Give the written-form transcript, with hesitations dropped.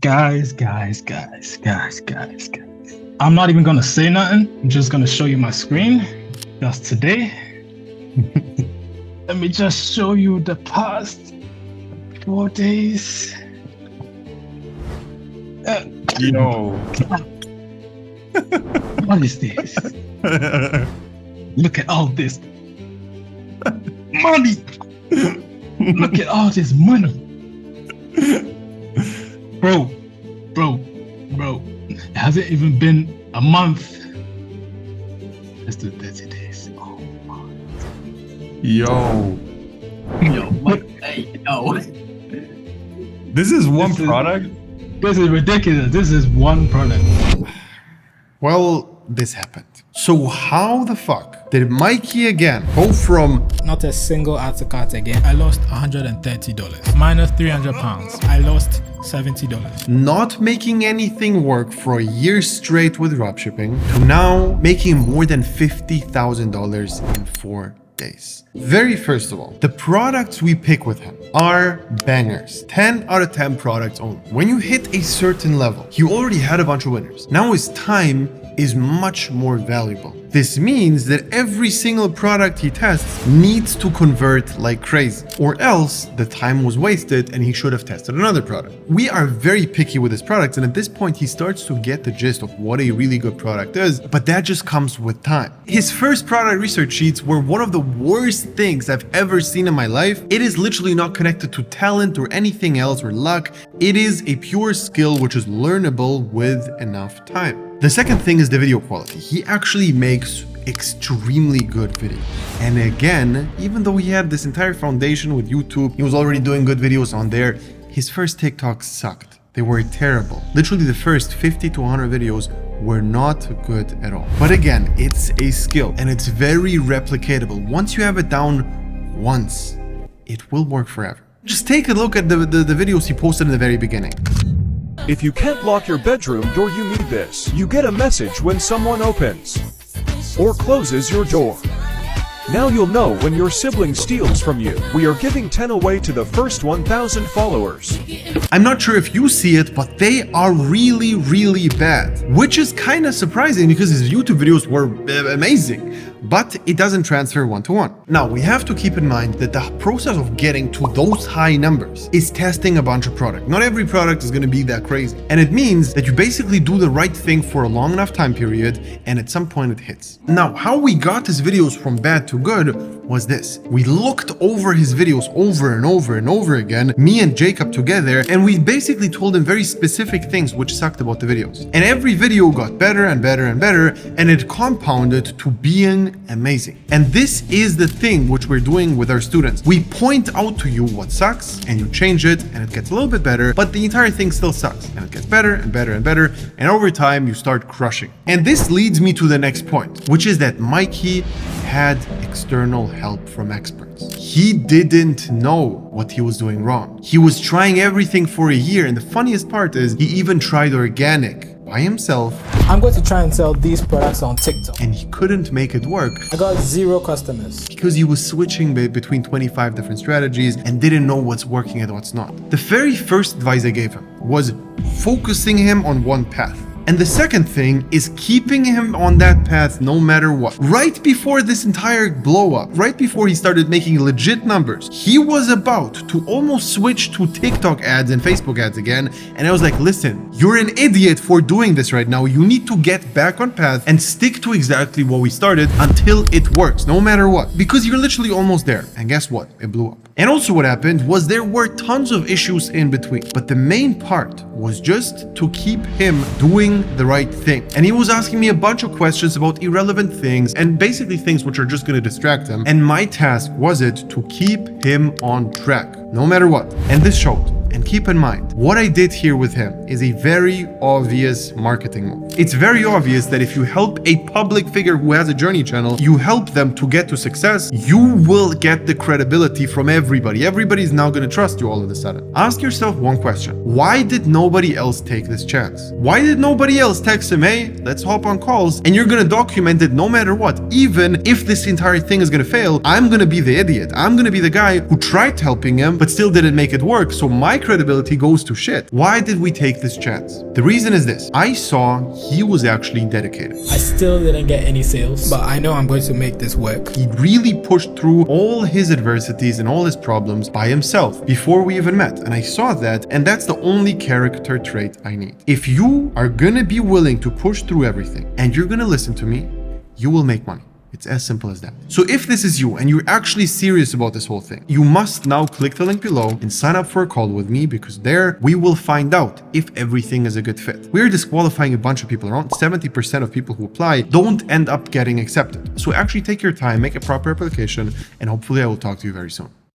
Guys. I'm not even gonna say nothing. I'm just gonna show you my screen. Just today. Let me just show you the past 4 days. Yo. What is this? Look at all this money. Look at all this money. Bro. It hasn't even been a month. Let's do 30 days. Oh my. Yo. This is one product? This is ridiculous. This is one product. Well, this happened. So how the fuck did Mikey Again go from not a single add to cart again? I lost $130. Minus £300. I lost $70. not making anything work for a year straight with dropshipping to now making more than $50,000 in 4 days? Very first of all, the products we pick with him are bangers. 10 out of 10 products only. When you hit a certain level, he already had a bunch of winners. Now his time is much more valuable. This means that every single product he tests needs to convert like crazy, or else the time was wasted and he should have tested another product. We are very picky with his products, and at this point he starts to get the gist of what a really good product is, but that just comes with time. His first product research sheets were one of the worst things I've ever seen in my life. It is literally not connected to talent or anything else or luck. It is a pure skill which is learnable with enough time. The second thing is the video quality. He actually makes extremely good videos. And again, even though he had this entire foundation with YouTube, he was already doing good videos on there, his first TikToks sucked. They were terrible. Literally the first 50 to 100 videos were not good at all. But again, it's a skill and it's very replicatable. Once you have it down once, it will work forever. Just take a look at the videos he posted in the very beginning. If you can't lock your bedroom door, you need this. You get a message when someone opens or closes your door. Now you'll know when your sibling steals from you. We are giving 10 away to the first 1,000 followers. I'm not sure if you see it, but they are really, really bad, which is kind of surprising because his YouTube videos were amazing, but it doesn't transfer one-to-one. Now, we have to keep in mind that the process of getting to those high numbers is testing a bunch of product. Not every product is going to be that crazy. And it means that you basically do the right thing for a long enough time period, and at some point it hits. Now, how we got his videos from bad to good was this. We looked over his videos over and over and over again, me and Jacob together, and we basically told him very specific things which sucked about the videos. And every video got better and better and better, and it compounded to being amazing. And this is the thing which we're doing with our students. We point out to you what sucks, and you change it, and it gets a little bit better, but the entire thing still sucks, and it gets better and better and better, and over time you start crushing. And this leads me to the next point, which is that Mikey had external help from experts. He didn't know what he was doing wrong. He was trying everything for a year, and the funniest part is he even tried organic by himself. I'm going to try and sell these products on TikTok. And he couldn't make it work. I got 0 customers. Because he was switching between 25 different strategies and didn't know what's working and what's not. The very first advice I gave him was focusing him on one path. And the second thing is keeping him on that path no matter what. Right before this entire blow up, right before he started making legit numbers, he was about to almost switch to TikTok ads and Facebook ads again. And I was like, listen, you're an idiot for doing this right now. You need to get back on path and stick to exactly what we started until it works, no matter what. Because you're literally almost there. And guess what? It blew up. And also what happened was there were tons of issues in between. But the main part was just to keep him doing the right thing. And he was asking me a bunch of questions about irrelevant things and basically things which are just going to distract him. And my task was it to keep him on track, no matter what. And this showed. And keep in mind, what I did here with him is a very obvious marketing move. It's very obvious that if you help a public figure who has a journey channel, you help them to get to success, you will get the credibility from everybody. Everybody's now going to trust you all of a sudden. Ask yourself one question. Why did nobody else take this chance? Why did nobody else text him, hey, let's hop on calls, and you're going to document it no matter what? Even if this entire thing is going to fail, I'm going to be the idiot. I'm going to be the guy who tried helping him, but still didn't make it work. So my credibility goes to shit. Why did we take this chance? The reason is this. I saw he was actually dedicated. I still didn't get any sales, but I know I'm going to make this work. He really pushed through all his adversities and all his problems by himself before we even met. And I saw that, and that's the only character trait I need. If you are gonna be willing to push through everything and you're gonna listen to me, you will make money. It's as simple as that. So if this is you and you're actually serious about this whole thing, you must now click the link below and sign up for a call with me, because there we will find out if everything is a good fit. We're disqualifying a bunch of people. Around 70% of people who apply don't end up getting accepted. So actually take your time, make a proper application, and hopefully I will talk to you very soon.